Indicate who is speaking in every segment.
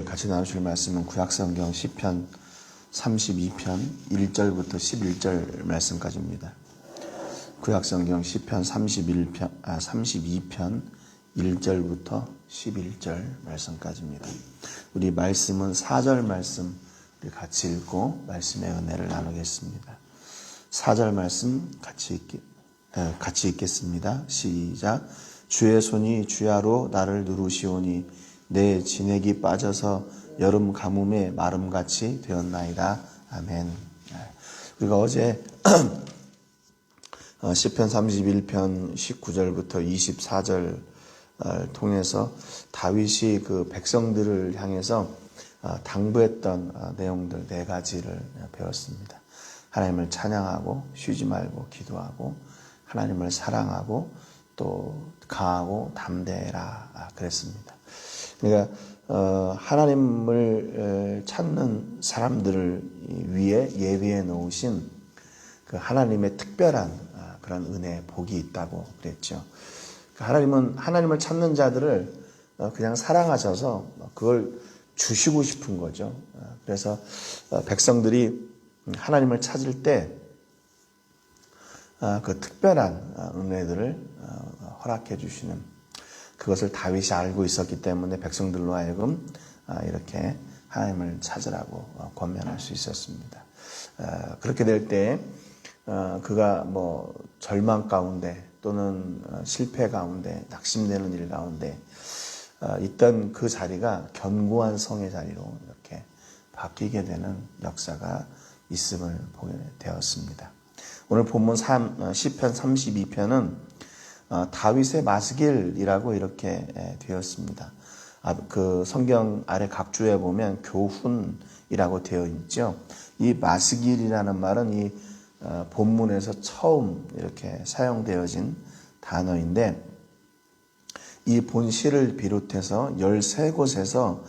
Speaker 1: 같이 나누실 말씀은 구약성경 시편 32편 1절부터 11절 말씀까지입니다. 구약성경 시편 32편 1절부터 11절 말씀까지입니다. 우리 말씀은 4절 말씀 같이 읽고 말씀의 은혜를 나누겠습니다. 4절 말씀 같이 읽겠습니다. 시작. 주의 손이 주야로 나를 누르시오니 내 진액이 빠져서 여름 가뭄에 마름같이 되었나이다. 아멘. 우리가 어제 시편 31편 19절부터 24절 통해서 다윗이 그 백성들을 향해서 당부했던 내용들 4가지를 배웠습니다. 하나님을 찬양하고 쉬지 말고 기도하고 하나님을 사랑하고 또 강하고 담대해라 그랬습니다. 그러니까 하나님을 찾는 사람들을 위해 예비해 놓으신 그 하나님의 특별한 그런 은혜, 복이 있다고 그랬죠. 하나님을 찾는 자들을 그냥 사랑하셔서 그걸 주시고 싶은 거죠. 그래서 백성들이 하나님을 찾을 때 그 특별한 은혜들을 허락해 주시는 그것을 다윗이 알고 있었기 때문에 백성들로 하여금 이렇게 하나님을 찾으라고 권면할 수 있었습니다. 그렇게 될 때 그가 뭐 절망 가운데 또는 실패 가운데 낙심되는 일 가운데 있던 그 자리가 견고한 성의 자리로 이렇게 바뀌게 되는 역사가 있음을 보게 되었습니다. 오늘 본문 시편 32편은 다윗의 마스길이라고 이렇게 되었습니다. 그 성경 아래 각주에 보면 교훈이라고 되어 있죠. 이 마스길이라는 말은 이 본문에서 처음 이렇게 사용되어진 단어인데 이 본시를 비롯해서 13곳에서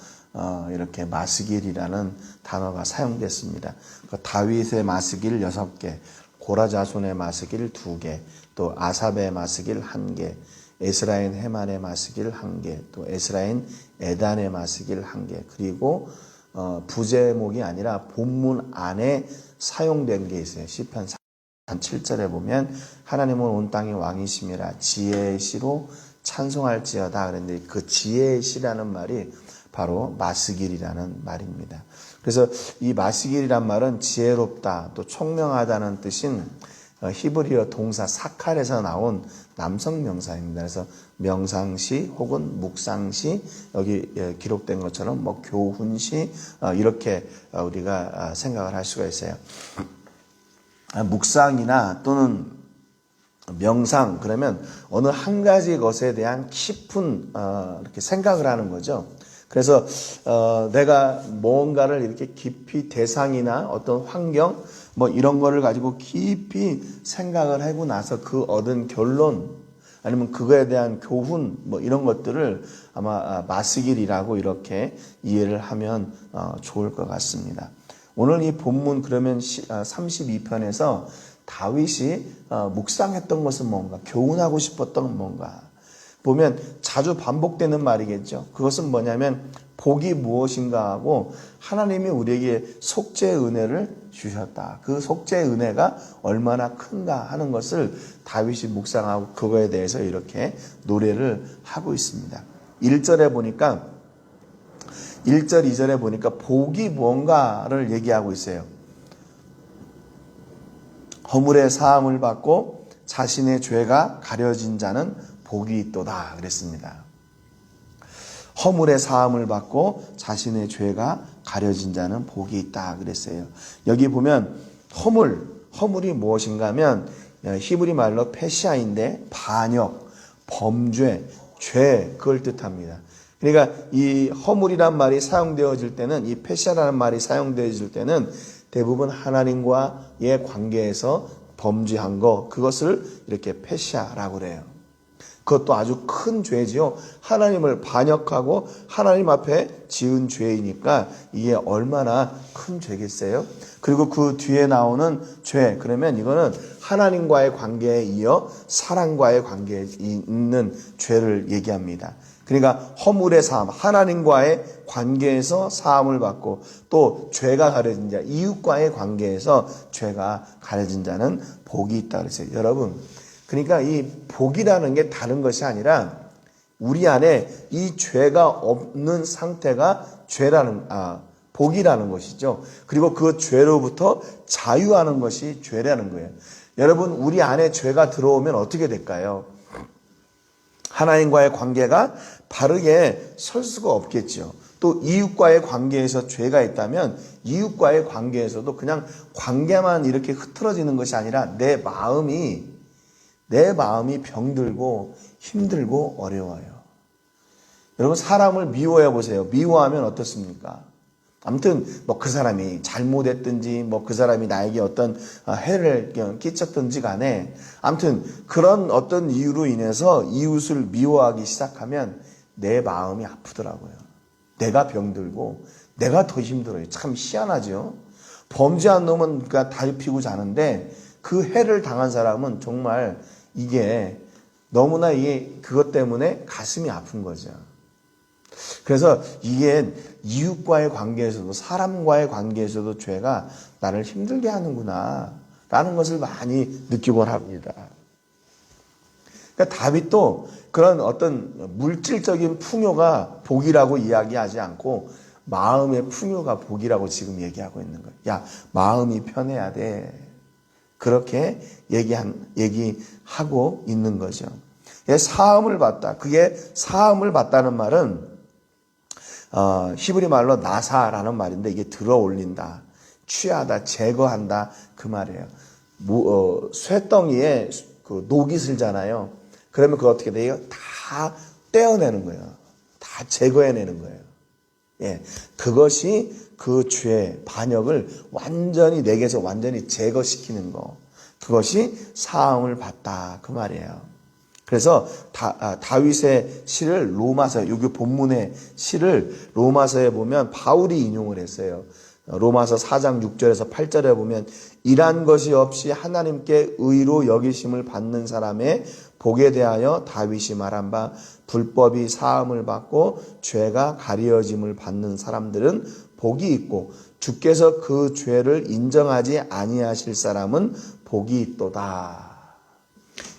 Speaker 1: 이렇게 마스길이라는 단어가 사용됐습니다. 다윗의 마스길 6개, 고라 자손의 마스길 2개, 또 아삽의 마스길 1개, 에스라인 헤만의 마스길 1개, 또 에스라인 에단의 마스길 1개, 그리고 부제목이 아니라 본문 안에 사용된 게 있어요. 시편 7절에 보면 하나님은 온 땅의 왕이심이라 지혜의 시로 찬송할지어다 그랬는데 그 지혜의 시라는 말이 바로 마스길이라는 말입니다. 그래서 이 마스길이란 말은 지혜롭다 또 총명하다는 뜻인 히브리어 동사 사칼에서 나온 남성 명사입니다. 그래서 명상시 혹은 묵상시 여기 기록된 것처럼 뭐 교훈시 이렇게 우리가 생각을 할 수가 있어요. 묵상이나 또는 명상 그러면 어느 한 가지 것에 대한 깊은 이렇게 생각을 하는 거죠. 그래서 내가 뭔가를 이렇게 깊이 대상이나 어떤 환경 뭐 이런 거를 가지고 깊이 생각을 하고 나서 그 얻은 결론 아니면 그거에 대한 교훈 뭐 이런 것들을 아마 마스길이라고 이렇게 이해를 하면 좋을 것 같습니다. 오늘 이 본문 그러면 32편에서 다윗이 묵상했던 것은 뭔가, 교훈하고 싶었던 건 뭔가 보면 자주 반복되는 말이겠죠. 그것은 뭐냐면 복이 무엇인가 하고 하나님이 우리에게 속죄의 은혜를 주셨다. 그 속죄의 은혜가 얼마나 큰가 하는 것을 다윗이 묵상하고 그거에 대해서 이렇게 노래를 하고 있습니다. 1절, 2절에 보니까 복이 무언가를 얘기하고 있어요. 허물의 사함을 받고 자신의 죄가 가려진 자는 복이 있도다 그랬습니다. 허물의 사함을 받고 자신의 죄가 가려진 자는 복이 있다 그랬어요. 여기 보면 허물이 무엇인가 하면 히브리 말로 페시아인데 반역, 범죄, 죄 그걸 뜻합니다. 그러니까 이 허물이란 말이 사용되어질 때는 이 페시아라는 말이 사용되어질 때는 대부분 하나님과의 관계에서 범죄한 거 그것을 이렇게 페시아라고 그래요. 그것도 아주 큰 죄지요. 하나님을 반역하고 하나님 앞에 지은 죄이니까 이게 얼마나 큰 죄겠어요? 그리고 그 뒤에 나오는 죄, 그러면 이거는 하나님과의 관계에 이어 사랑과의 관계에 있는 죄를 얘기합니다. 그러니까 허물의 사함, 하나님과의 관계에서 사함을 받고 또 죄가 가려진 자, 이웃과의 관계에서 죄가 가려진 자는 복이 있다 그랬어요. 여러분, 그러니까 이 복이라는 게 다른 것이 아니라 우리 안에 이 죄가 없는 상태가 복이라는 것이죠. 그리고 그 죄로부터 자유하는 것이 죄라는 거예요. 여러분, 우리 안에 죄가 들어오면 어떻게 될까요? 하나님과의 관계가 바르게 설 수가 없겠죠. 또 이웃과의 관계에서 죄가 있다면 이웃과의 관계에서도 그냥 관계만 이렇게 흐트러지는 것이 아니라 내 마음이 병들고 힘들고 어려워요. 여러분, 사람을 미워해 보세요. 미워하면 어떻습니까? 아무튼 그 사람이 잘못했든지 그 사람이 나에게 어떤 해를 끼쳤든지 간에 아무튼 그런 어떤 이유로 인해서 이웃을 미워하기 시작하면 내 마음이 아프더라고요. 내가 병들고 내가 더 힘들어요. 참 희한하죠. 범죄한 놈은 달피고 자는데 그 해를 당한 사람은 정말 이게 너무나 그것 때문에 가슴이 아픈 거죠. 그래서 이게 이웃과의 관계에서도 사람과의 관계에서도 죄가 나를 힘들게 하는구나 라는 것을 많이 느끼곤 합니다. 그러니까 다윗도 그런 어떤 물질적인 풍요가 복이라고 이야기하지 않고 마음의 풍요가 복이라고 지금 얘기하고 있는 거예요. 야, 마음이 편해야 돼. 그렇게 얘기하고 있는 거죠. 사함을 받다. 그게 사함을 받다는 말은 히브리 말로 나사라는 말인데 이게 들어 올린다, 취하다, 제거한다 그 말이에요. 쇠덩이에 그 녹이 슬잖아요. 그러면 그거 어떻게 돼요? 다 떼어내는 거예요. 다 제거해내는 거예요. 예, 그것이 그 죄, 반역을 완전히 내게서 완전히 제거시키는 거. 그것이 사함을 받다 그 말이에요. 그래서 다윗의 시를 로마서, 여기 본문의 시를 로마서에 보면 바울이 인용을 했어요. 로마서 4장 6절에서 8절에 보면 이란 것이 없이 하나님께 의로 여기심을 받는 사람의 복에 대하여 다윗이 말한 바 불법이 사함을 받고 죄가 가려짐을 받는 사람들은 복이 있고 주께서 그 죄를 인정하지 아니하실 사람은 복이 있도다.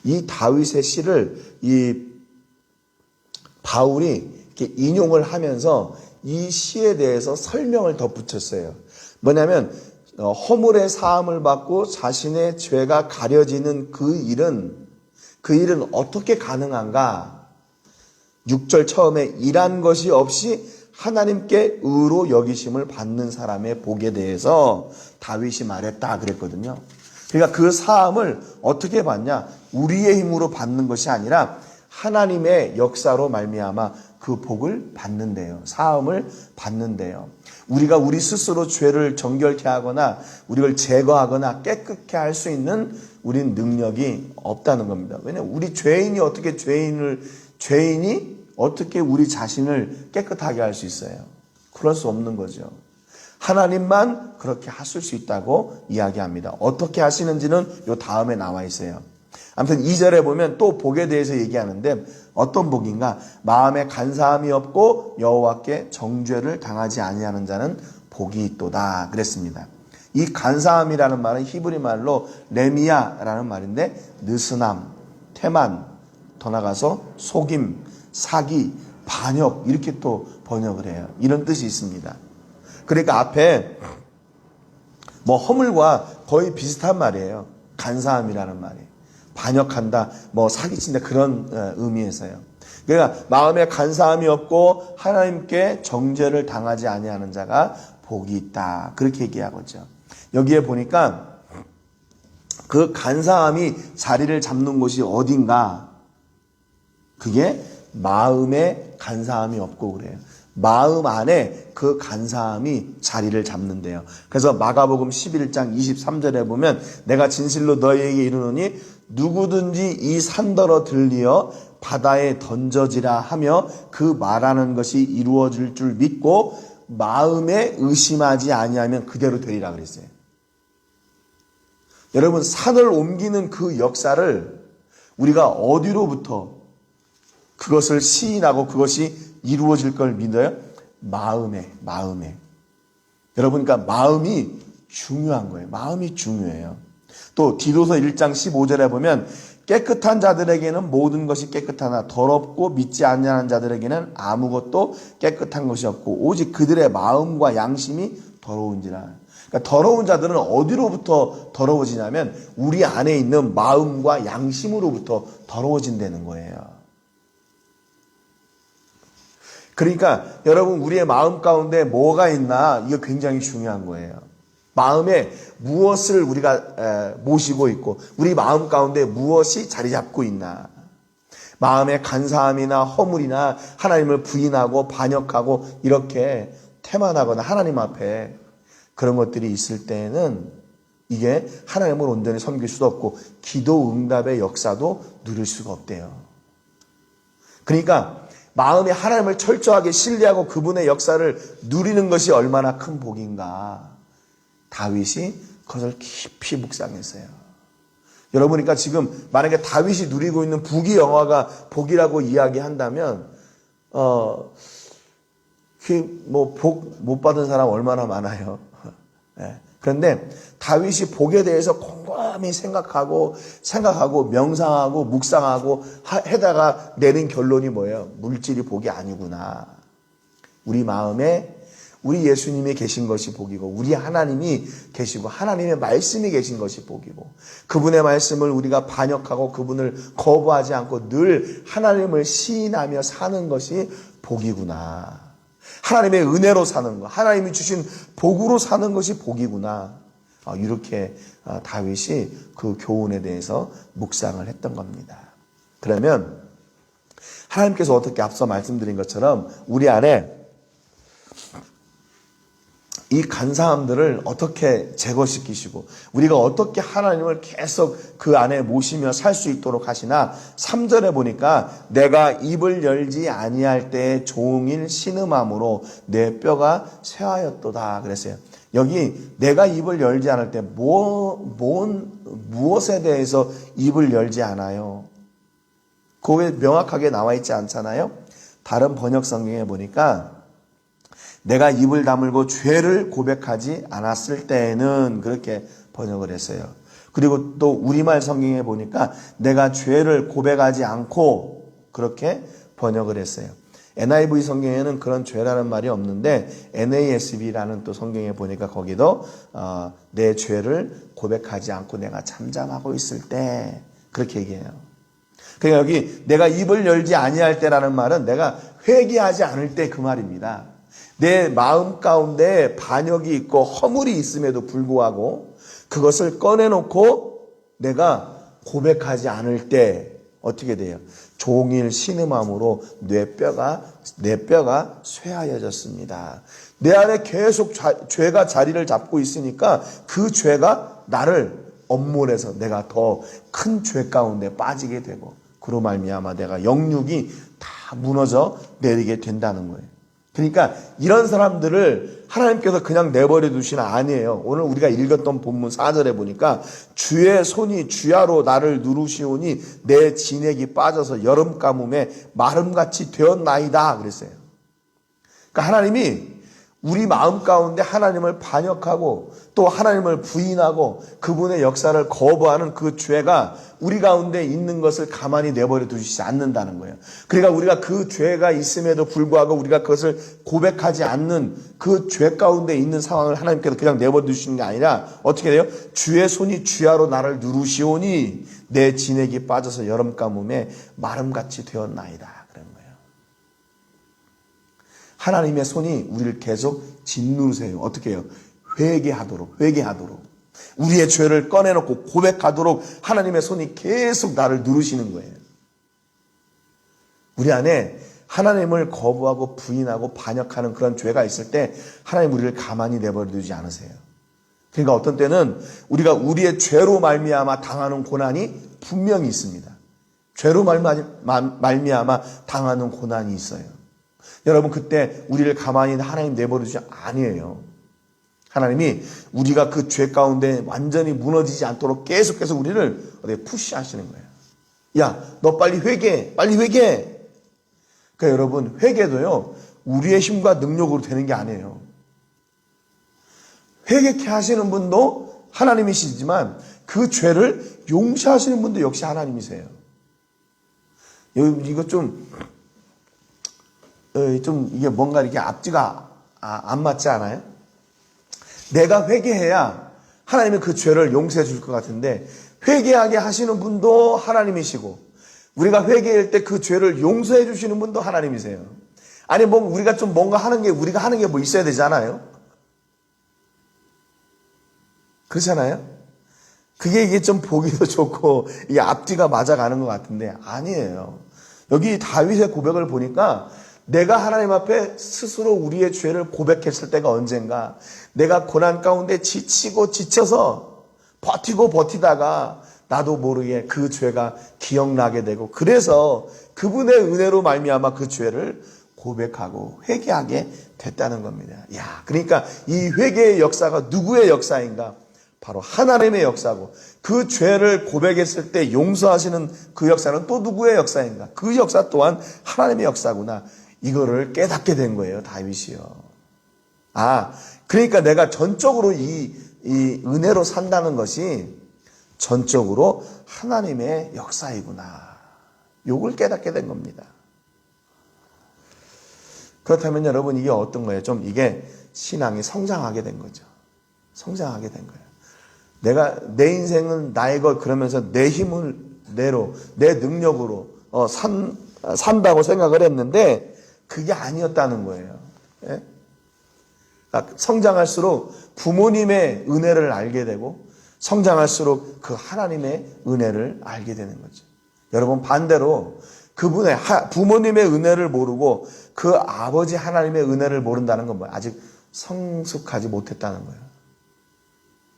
Speaker 1: 이 다윗의 시를 이 바울이 이렇게 인용을 하면서 이 시에 대해서 설명을 덧붙였어요. 뭐냐면 허물의 사함을 받고 자신의 죄가 가려지는 그 일은 어떻게 가능한가? 6절 처음에 일한 것이 없이 하나님께 의로 여기심을 받는 사람의 복에 대해서 다윗이 말했다 그랬거든요. 그러니까 그 사함을 어떻게 받냐? 우리의 힘으로 받는 것이 아니라 하나님의 역사로 말미암아 그 복을 받는데요. 사함을 받는데요. 우리가 우리 스스로 죄를 정결케 하거나 우리를 제거하거나 깨끗게 할 수 있는 우린 능력이 없다는 겁니다. 왜냐하면 우리 죄인이 어떻게 우리 자신을 깨끗하게 할 수 있어요? 그럴 수 없는 거죠. 하나님만 그렇게 하실 수 있다고 이야기합니다. 어떻게 하시는지는 요 다음에 나와 있어요. 아무튼 2절에 보면 또 복에 대해서 얘기하는데 어떤 복인가? 마음에 간사함이 없고 여호와께 정죄를 당하지 아니하는 자는 복이 있도다 그랬습니다. 이 간사함이라는 말은 히브리 말로 레미야라는 말인데 느스남, 태만, 더 나가서 속임, 사기, 반역 이렇게 또 번역을 해요. 이런 뜻이 있습니다. 그러니까 앞에 허물과 거의 비슷한 말이에요. 간사함이라는 말이. 반역한다, 사기친다 그런 의미에서요. 그러니까 마음에 간사함이 없고 하나님께 정죄를 당하지 아니하는 자가 복이 있다. 그렇게 얘기하고죠. 여기에 보니까 그 간사함이 자리를 잡는 곳이 어딘가? 그게 마음에 간사함이 없고 그래요. 마음 안에 그 간사함이 자리를 잡는데요. 그래서 마가복음 11장 23절에 보면 내가 진실로 너희에게 이르노니 누구든지 이 산더러 들리어 바다에 던져지라 하며 그 말하는 것이 이루어질 줄 믿고 마음에 의심하지 아니하면 그대로 되리라 그랬어요. 여러분, 산을 옮기는 그 역사를 우리가 어디로부터 그것을 시인하고 그것이 이루어질 걸 믿어요? 마음에. 여러분, 그러니까 마음이 중요한 거예요. 마음이 중요해요. 또 디도서 1장 15절에 보면 깨끗한 자들에게는 모든 것이 깨끗하나 더럽고 믿지 않는 자들에게는 아무것도 깨끗한 것이 없고 오직 그들의 마음과 양심이 더러운지라. 그러니까 더러운 자들은 어디로부터 더러워지냐면 우리 안에 있는 마음과 양심으로부터 더러워진다는 거예요. 그러니까 여러분, 우리의 마음 가운데 뭐가 있나, 이거 굉장히 중요한 거예요. 마음에 무엇을 우리가 모시고 있고 우리 마음 가운데 무엇이 자리 잡고 있나. 마음의 간사함이나 허물이나 하나님을 부인하고 반역하고 이렇게 태만하거나 하나님 앞에 그런 것들이 있을 때는 이게 하나님을 온전히 섬길 수도 없고 기도 응답의 역사도 누릴 수가 없대요. 그러니까 마음에 하나님을 철저하게 신뢰하고 그분의 역사를 누리는 것이 얼마나 큰 복인가. 다윗이 그것을 깊이 묵상했어요. 여러분, 그러니까 지금 만약에 다윗이 누리고 있는 부귀 영화가 복이라고 이야기한다면 복 못 받은 사람 얼마나 많아요. 네. 그런데 다윗이 복에 대해서 곰곰이 생각하고 명상하고 묵상하고 해다가 내린 결론이 뭐예요? 물질이 복이 아니구나. 우리 마음에 우리 예수님이 계신 것이 복이고 우리 하나님이 계시고 하나님의 말씀이 계신 것이 복이고 그분의 말씀을 우리가 반역하고 그분을 거부하지 않고 늘 하나님을 시인하며 사는 것이 복이구나. 하나님의 은혜로 사는 것, 하나님이 주신 복으로 사는 것이 복이구나. 이렇게 다윗이 그 교훈에 대해서 묵상을 했던 겁니다. 그러면 하나님께서 어떻게 앞서 말씀드린 것처럼 우리 안에 이 간사함들을 어떻게 제거시키시고 우리가 어떻게 하나님을 계속 그 안에 모시며 살 수 있도록 하시나. 3절에 보니까 내가 입을 열지 아니할 때에 종일 신음함으로 내 뼈가 쇠하였도다 그랬어요. 여기 내가 입을 열지 않을 때 무엇에 대해서 입을 열지 않아요? 그게 명확하게 나와 있지 않잖아요. 다른 번역 성경에 보니까 내가 입을 다물고 죄를 고백하지 않았을 때에는 그렇게 번역을 했어요. 그리고 또 우리말 성경에 보니까 내가 죄를 고백하지 않고 그렇게 번역을 했어요. NIV 성경에는 그런 죄라는 말이 없는데 NASB라는 또 성경에 보니까 거기도 내 죄를 고백하지 않고 내가 잠잠하고 있을 때 그렇게 얘기해요. 그러니까 여기 내가 입을 열지 아니할 때라는 말은 내가 회개하지 않을 때 그 말입니다. 내 마음 가운데 반역이 있고 허물이 있음에도 불구하고 그것을 꺼내놓고 내가 고백하지 않을 때 어떻게 돼요? 종일 신음함으로 내 뼈가 쇠하여졌습니다. 내 안에 계속 죄가 자리를 잡고 있으니까 그 죄가 나를 엄몰해서 내가 더 큰 죄 가운데 빠지게 되고 그로 말미암아 내가 영육이 다 무너져 내리게 된다는 거예요. 그러니까 이런 사람들을 하나님께서 그냥 내버려 두시는 아니에요. 오늘 우리가 읽었던 본문 4절에 보니까 주의 손이 주야로 나를 누르시오니 내 진액이 빠져서 여름 가뭄에 마름같이 되었나이다 그랬어요. 그러니까 하나님이 우리 마음 가운데 하나님을 반역하고 또 하나님을 부인하고 그분의 역사를 거부하는 그 죄가 우리 가운데 있는 것을 가만히 내버려 두시지 않는다는 거예요. 그러니까 우리가 그 죄가 있음에도 불구하고 우리가 그것을 고백하지 않는 그 죄 가운데 있는 상황을 하나님께서 그냥 내버려 두시는 게 아니라 어떻게 돼요? 주의 손이 주야로 나를 누르시오니 내 진액이 빠져서 여름 가뭄에 마름같이 되었나이다. 그런 거예요. 하나님의 손이 우리를 계속 짓누르세요. 어떻게 해요? 회개하도록. 우리의 죄를 꺼내놓고 고백하도록 하나님의 손이 계속 나를 누르시는 거예요. 우리 안에 하나님을 거부하고 부인하고 반역하는 그런 죄가 있을 때 하나님 우리를 가만히 내버려 두지 않으세요. 그러니까 어떤 때는 우리가 우리의 죄로 말미암아 당하는 고난이 분명히 있습니다. 죄로 말미암아 당하는 고난이 있어요. 여러분 그때 우리를 가만히 하나님 내버려 두지 아니에요. 하나님이 우리가 그 죄 가운데 완전히 무너지지 않도록 계속해서 우리를 어디 푸시하시는 거예요. 야, 너 빨리 회개해. 그러니까 여러분, 회개도요, 우리의 힘과 능력으로 되는 게 아니에요. 회개케 하시는 분도 하나님이시지만 그 죄를 용서하시는 분도 역시 하나님이세요. 이거 좀 이게 뭔가 이렇게 앞뒤가 안 맞지 않아요? 내가 회개해야 하나님이 그 죄를 용서해 줄 것 같은데, 회개하게 하시는 분도 하나님이시고, 우리가 회개할 때 그 죄를 용서해 주시는 분도 하나님이세요. 아니, 뭐, 우리가 좀 뭔가 우리가 하는 게 뭐 있어야 되잖아요? 그렇잖아요? 이게 좀 보기도 좋고, 이게 앞뒤가 맞아가는 것 같은데, 아니에요. 여기 다윗의 고백을 보니까, 내가 하나님 앞에 스스로 우리의 죄를 고백했을 때가 언젠가, 내가 고난 가운데 지치고 지쳐서 버티고 버티다가 나도 모르게 그 죄가 기억나게 되고, 그래서 그분의 은혜로 말미암아 그 죄를 고백하고 회개하게 됐다는 겁니다. 야, 그러니까 이 회개의 역사가 누구의 역사인가? 바로 하나님의 역사고, 그 죄를 고백했을 때 용서하시는 그 역사는 또 누구의 역사인가? 그 역사 또한 하나님의 역사구나. 이거를 깨닫게 된 거예요, 다윗이요. 그러니까 내가 전적으로 이 은혜로 산다는 것이 전적으로 하나님의 역사이구나. 요걸 깨닫게 된 겁니다. 그렇다면 여러분, 이게 어떤 거예요? 좀 이게 신앙이 성장하게 된 거죠. 성장하게 된 거예요. 내 인생은 나의 것, 그러면서 내 힘을 내 능력으로 산다고 생각을 했는데, 그게 아니었다는 거예요. 예? 성장할수록 부모님의 은혜를 알게 되고, 성장할수록 그 하나님의 은혜를 알게 되는 거죠. 여러분, 반대로 그분의 부모님의 은혜를 모르고 그 아버지 하나님의 은혜를 모른다는 건 뭐예요? 아직 성숙하지 못했다는 거예요.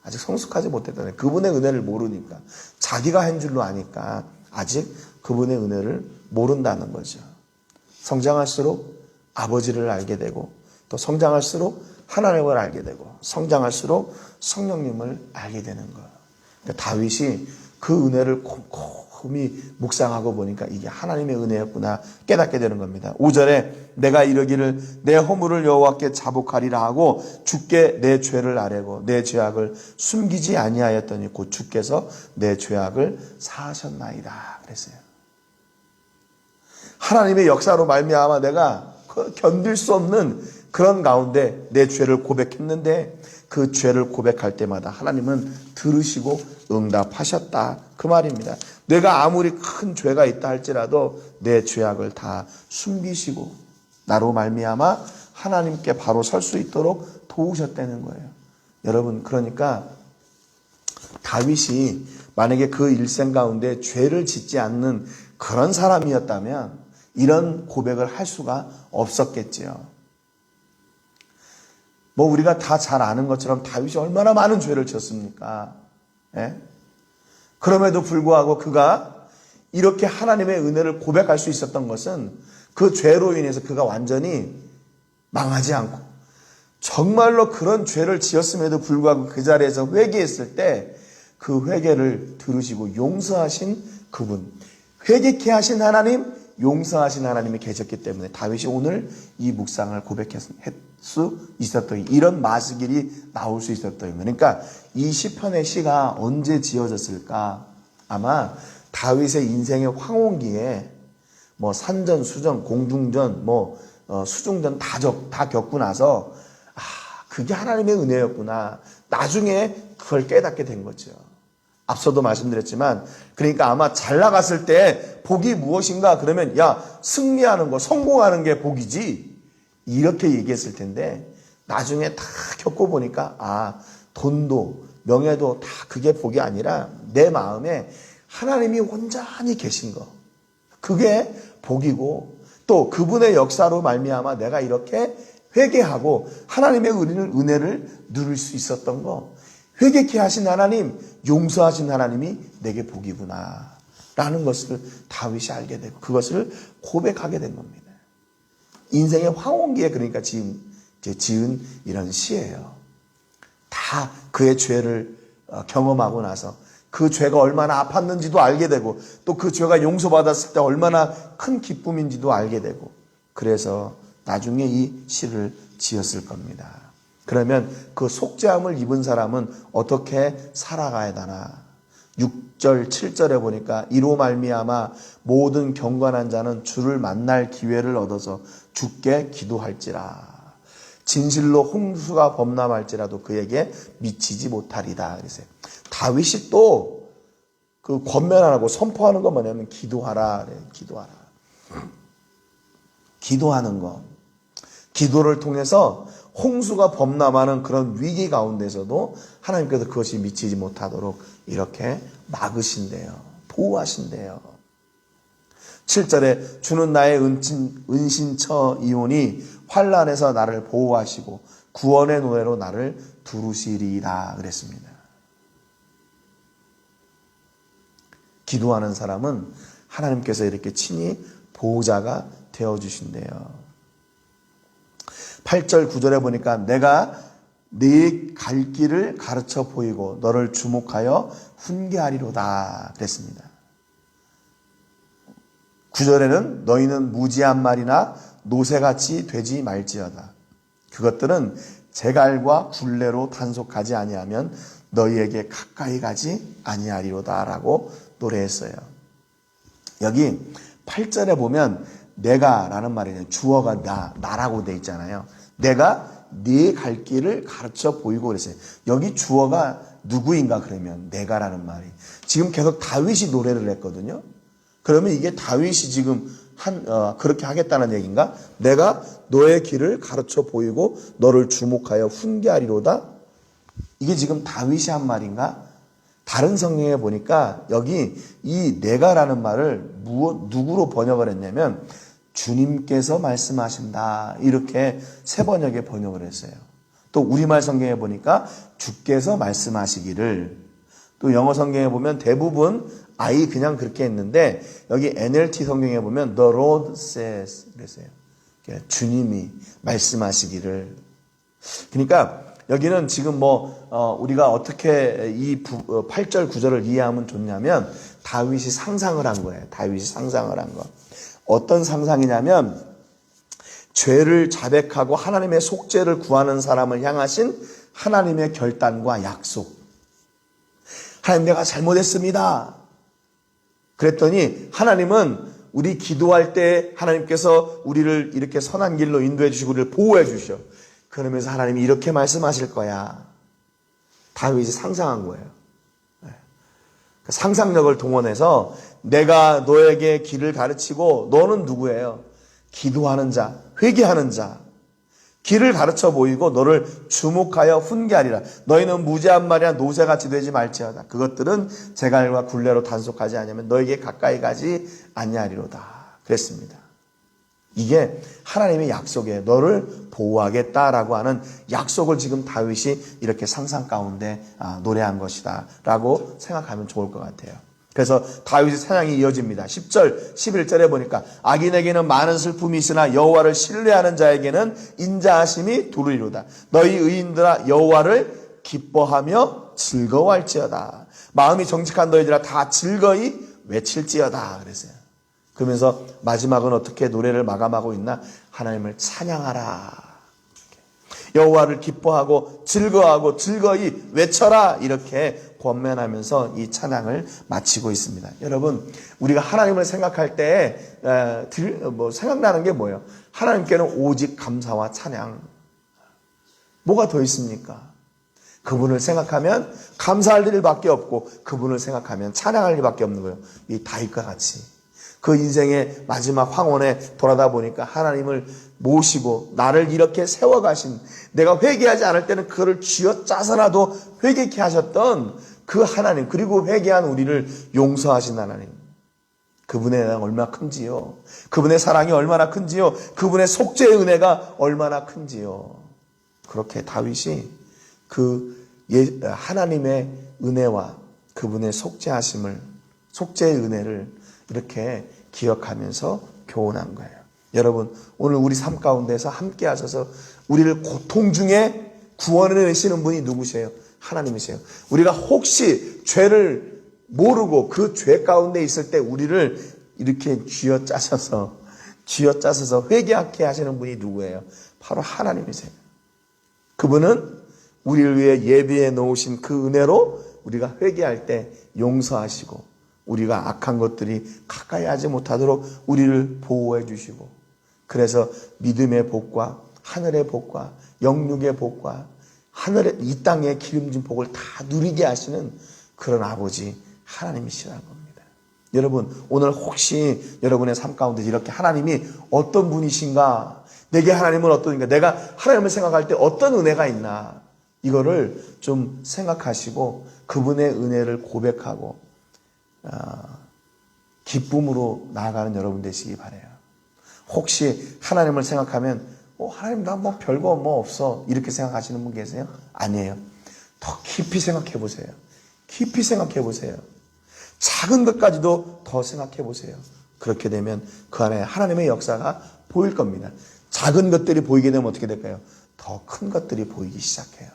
Speaker 1: 아직 성숙하지 못했다는 거예요. 그분의 은혜를 모르니까, 자기가 한 줄로 아니까 아직 그분의 은혜를 모른다는 거죠. 성장할수록 아버지를 알게 되고, 또 성장할수록 하나님을 알게 되고, 성장할수록 성령님을 알게 되는 거예요. 그러니까 다윗이 그 은혜를 곰곰이 묵상하고 보니까 이게 하나님의 은혜였구나 깨닫게 되는 겁니다. 5절에 내가 이르기를 내 허물을 여호와께 자복하리라 하고 주께 내 죄를 아뢰고 내 죄악을 숨기지 아니하였더니 곧 주께서 내 죄악을 사하셨나이다 그랬어요. 하나님의 역사로 말미암아 내가 견딜 수 없는 그런 가운데 내 죄를 고백했는데, 그 죄를 고백할 때마다 하나님은 들으시고 응답하셨다 그 말입니다. 내가 아무리 큰 죄가 있다 할지라도 내 죄악을 다 숨기시고 나로 말미암아 하나님께 바로 설 수 있도록 도우셨다는 거예요. 여러분, 그러니까 다윗이 만약에 그 일생 가운데 죄를 짓지 않는 그런 사람이었다면 이런 고백을 할 수가 없었겠지요. 뭐 우리가 다 잘 아는 것처럼 다윗이 얼마나 많은 죄를 졌습니까? 예? 그럼에도 불구하고 그가 이렇게 하나님의 은혜를 고백할 수 있었던 것은 그 죄로 인해서 그가 완전히 망하지 않고, 정말로 그런 죄를 지었음에도 불구하고 그 자리에서 회개했을 때 그 회개를 들으시고 용서하신 그분, 회개케 하신 하나님, 용서하신 하나님이 계셨기 때문에 다윗이 오늘 이 묵상을 고백할 수 있었던, 이런 마스길이 나올 수 있었던 거예요. 그러니까 이 시편의 시가 언제 지어졌을까? 아마 다윗의 인생의 황혼기에 뭐 산전, 수전, 공중전, 수중전 다 겪고 나서 그게 하나님의 은혜였구나. 나중에 그걸 깨닫게 된 거죠. 앞서도 말씀드렸지만, 그러니까 아마 잘 나갔을 때 복이 무엇인가 그러면 승리하는 거, 성공하는 게 복이지 이렇게 얘기했을 텐데, 나중에 다 겪어보니까 돈도 명예도 다 그게 복이 아니라 내 마음에 하나님이 온전히 계신 거, 그게 복이고, 또 그분의 역사로 말미암아 내가 이렇게 회개하고 하나님의 은혜를 누릴 수 있었던 거, 회개케 하신 하나님, 용서하신 하나님이 내게 복이구나 라는 것을 다윗이 알게 되고 그것을 고백하게 된 겁니다. 인생의 황혼기에 그러니까 지은 이런 시예요. 다 그의 죄를 경험하고 나서 그 죄가 얼마나 아팠는지도 알게 되고, 또 그 죄가 용서받았을 때 얼마나 큰 기쁨인지도 알게 되고, 그래서 나중에 이 시를 지었을 겁니다. 그러면 그 속죄함을 입은 사람은 어떻게 살아가야 되나? 6절, 7절에 보니까 이로 말미암아 모든 경건한 자는 주를 만날 기회를 얻어서 주께 기도할지라. 진실로 홍수가 범람할지라도 그에게 미치지 못하리다. 그랬어요. 다윗이 또 그 권면하고 선포하는 건 뭐냐면 기도하라. 그래요. 기도하라. 기도하는 것. 기도를 통해서 홍수가 범람하는 그런 위기 가운데서도 하나님께서 그것이 미치지 못하도록 이렇게 막으신대요. 보호하신대요. 7절에 주는 나의 은신처이오니 환난에서 나를 보호하시고 구원의 노래로 나를 두루시리라 그랬습니다. 기도하는 사람은 하나님께서 이렇게 친히 보호자가 되어주신대요. 8절 9절에 보니까 내가 네 갈 길을 가르쳐 보이고 너를 주목하여 훈계하리로다 그랬습니다. 9절에는 너희는 무지한 말이나 노새같이 되지 말지어다. 그것들은 제갈과 굴레로 단속하지 아니하면 너희에게 가까이 가지 아니하리로다 라고 노래했어요. 여기 8절에 보면 내가 라는 말이에요. 주어가 나라고 돼 있잖아요. 내가 네 갈 길을 가르쳐 보이고 그랬어요. 여기 주어가 누구인가 그러면 내가라는 말이. 지금 계속 다윗이 노래를 했거든요. 그러면 이게 다윗이 지금 그렇게 하겠다는 얘기인가? 내가 너의 길을 가르쳐 보이고 너를 주목하여 훈계하리로다. 이게 지금 다윗이 한 말인가? 다른 성경에 보니까 여기 이 내가라는 말을 누구로 번역을 했냐면 주님께서 말씀하신다. 이렇게 세 번역에 번역을 했어요. 또 우리말 성경에 보니까 주께서 말씀하시기를. 또 영어 성경에 보면 대부분 I 그냥 그렇게 했는데 여기 NLT 성경에 보면 The Lord says 그랬어요. 주님이 말씀하시기를. 그러니까 여기는 지금 우리가 어떻게 이 8절 9절을 이해하면 좋냐면 다윗이 상상을 한 거예요. 다윗이 상상을 한 거. 어떤 상상이냐면 죄를 자백하고 하나님의 속죄를 구하는 사람을 향하신 하나님의 결단과 약속. 하나님 내가 잘못했습니다. 그랬더니 하나님은 우리 기도할 때 하나님께서 우리를 이렇게 선한 길로 인도해 주시고 우리를 보호해 주셔. 그러면서 하나님이 이렇게 말씀하실 거야. 다윗이 상상한 거예요. 상상력을 동원해서 내가 너에게 길을 가르치고 너는 누구예요? 기도하는 자, 회개하는 자. 길을 가르쳐 보이고 너를 주목하여 훈계하리라. 너희는 무지한 말이나 노새같이 되지 말지어다. 그것들은 제갈과 굴레로 단속하지 않으면 너에게 가까이 가지 아니하리로다. 그랬습니다. 이게 하나님의 약속이에요. 너를 보호하겠다라고 하는 약속을 지금 다윗이 이렇게 상상 가운데 노래한 것이다 라고 생각하면 좋을 것 같아요. 그래서 다윗의 찬양이 이어집니다. 10절, 11절에 보니까 악인에게는 많은 슬픔이 있으나 여호와를 신뢰하는 자에게는 인자하심이 두루리로다. 너희 의인들아 여호와를 기뻐하며 즐거워할지어다. 마음이 정직한 너희들아 다 즐거이 외칠지어다 그랬어요. 그러면서 마지막은 어떻게 노래를 마감하고 있나? 하나님을 찬양하라. 여호와를 기뻐하고 즐거워하고 즐거이 외쳐라. 이렇게 권면하면서 이 찬양을 마치고 있습니다. 여러분, 우리가 하나님을 생각할 때 생각나는 게 뭐예요? 하나님께는 오직 감사와 찬양. 뭐가 더 있습니까? 그분을 생각하면 감사할 일밖에 없고 그분을 생각하면 찬양할 일밖에 없는 거예요. 이 다윗과 같이. 그 인생의 마지막 황혼에 돌아다 보니까 하나님을 모시고 나를 이렇게 세워가신, 내가 회개하지 않을 때는 그거를 쥐어짜서라도 회개케 하셨던 그 하나님, 그리고 회개한 우리를 용서하신 하나님. 그분의 은혜가 얼마나 큰지요. 그분의 사랑이 얼마나 큰지요. 그분의 속죄의 은혜가 얼마나 큰지요. 그렇게 다윗이 하나님의 은혜와 그분의 속죄하심을, 속죄의 은혜를 이렇게 기억하면서 교훈한 거예요. 여러분, 오늘 우리 삶 가운데서 함께 하셔서 우리를 고통 중에 구원해내시는 분이 누구세요? 하나님이세요. 우리가 혹시 죄를 모르고 그 죄 가운데 있을 때 우리를 이렇게 쥐어짜셔서 쥐어짜셔서 회개하게 하시는 분이 누구예요? 바로 하나님이세요. 그분은 우리를 위해 예비해 놓으신 그 은혜로 우리가 회개할 때 용서하시고 우리가 악한 것들이 가까이 하지 못하도록 우리를 보호해 주시고, 그래서 믿음의 복과 하늘의 복과 영육의 복과 하늘의 이 땅의 기름진 복을 다 누리게 하시는 그런 아버지 하나님이시라는 겁니다. 여러분, 오늘 혹시 여러분의 삶 가운데 이렇게 하나님이 어떤 분이신가, 내게 하나님은 어떤가, 내가 하나님을 생각할 때 어떤 은혜가 있나, 이거를 좀 생각하시고 그분의 은혜를 고백하고 기쁨으로 나아가는 여러분 되시기 바라요. 혹시 하나님을 생각하면 하나님 나 뭐 별거 뭐 없어 이렇게 생각하시는 분 계세요? 아니에요. 더 깊이 생각해 보세요. 깊이 생각해 보세요. 작은 것까지도 더 생각해 보세요. 그렇게 되면 그 안에 하나님의 역사가 보일 겁니다. 작은 것들이 보이게 되면 어떻게 될까요? 더 큰 것들이 보이기 시작해요.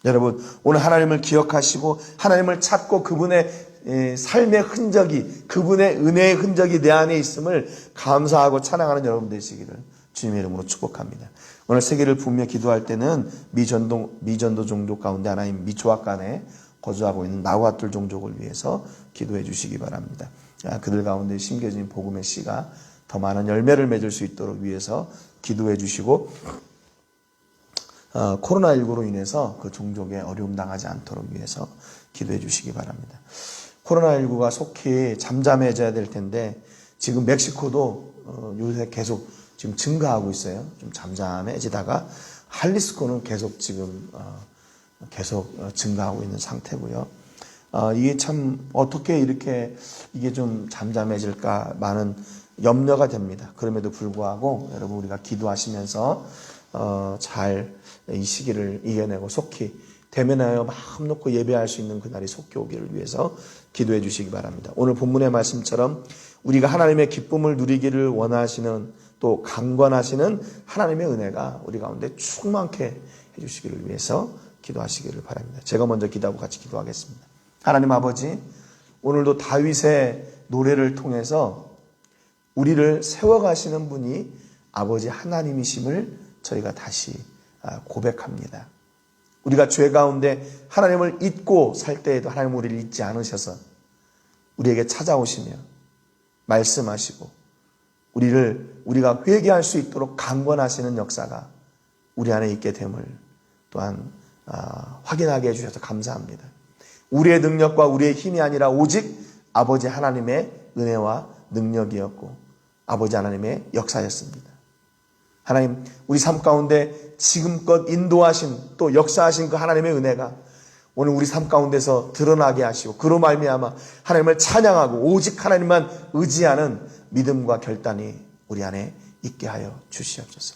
Speaker 1: 여러분, 오늘 하나님을 기억하시고 하나님을 찾고 그분의 삶의 흔적이, 그분의 은혜의 흔적이 내 안에 있음을 감사하고 찬양하는 여러분 되시기를 주님의 이름으로 축복합니다. 오늘 세계를 부며 기도할 때는 미전도 종족 가운데 하나님 미초아간에 거주하고 있는 나후아툴 종족을 위해서 기도해 주시기 바랍니다. 그들 가운데 심겨진 복음의 씨가 더 많은 열매를 맺을 수 있도록 위해서 기도해 주시고, 코로나19로 인해서 그 종족에 어려움 당하지 않도록 위해서 기도해 주시기 바랍니다. 코로나19가 속히 잠잠해져야 될 텐데 지금 멕시코도 요새 계속 지금 증가하고 있어요. 좀 잠잠해지다가 할리스코는 계속 지금 계속 증가하고 있는 상태고요. 이게 참 어떻게 이렇게 이게 좀 잠잠해질까 많은 염려가 됩니다. 그럼에도 불구하고 여러분 우리가 기도하시면서 잘 이 시기를 이겨내고 속히 대면하여 마음 놓고 예배할 수 있는 그날이 속히 오기를 위해서 기도해 주시기 바랍니다. 오늘 본문의 말씀처럼 우리가 하나님의 기쁨을 누리기를 원하시는, 또 강권하시는 하나님의 은혜가 우리 가운데 충만케 해주시기를 위해서 기도하시기를 바랍니다. 제가 먼저 기도하고 같이 기도하겠습니다. 하나님 아버지, 오늘도 다윗의 노래를 통해서 우리를 세워가시는 분이 아버지 하나님이심을 저희가 다시 고백합니다. 우리가 죄 가운데 하나님을 잊고 살 때에도 하나님 우리를 잊지 않으셔서 우리에게 찾아오시며 말씀하시고 우리가 회개할 수 있도록 강권하시는 역사가 우리 안에 있게 됨을 또한 확인하게 해주셔서 감사합니다. 우리의 능력과 우리의 힘이 아니라 오직 아버지 하나님의 은혜와 능력이었고 아버지 하나님의 역사였습니다. 하나님, 우리 삶 가운데 지금껏 인도하신 또 역사하신 그 하나님의 은혜가 오늘 우리 삶 가운데서 드러나게 하시고 그로 말미암아 하나님을 찬양하고 오직 하나님만 의지하는 믿음과 결단이 우리 안에 있게 하여 주시옵소서.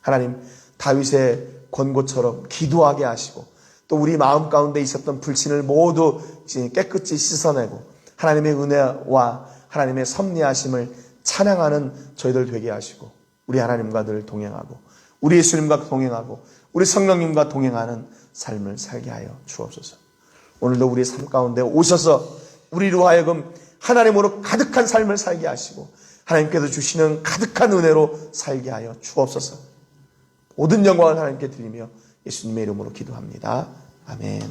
Speaker 1: 하나님, 다윗의 권고처럼 기도하게 하시고 또 우리 마음 가운데 있었던 불신을 모두 깨끗이 씻어내고 하나님의 은혜와 하나님의 섭리하심을 찬양하는 저희들 되게 하시고 우리 하나님과 늘 동행하고 우리 예수님과 동행하고 우리 성령님과 동행하는 삶을 살게 하여 주옵소서. 오늘도 우리 삶 가운데 오셔서 우리로 하여금 하나님으로 가득한 삶을 살게 하시고 하나님께서 주시는 가득한 은혜로 살게 하여 주옵소서. 모든 영광을 하나님께 드리며 예수님의 이름으로 기도합니다. 아멘.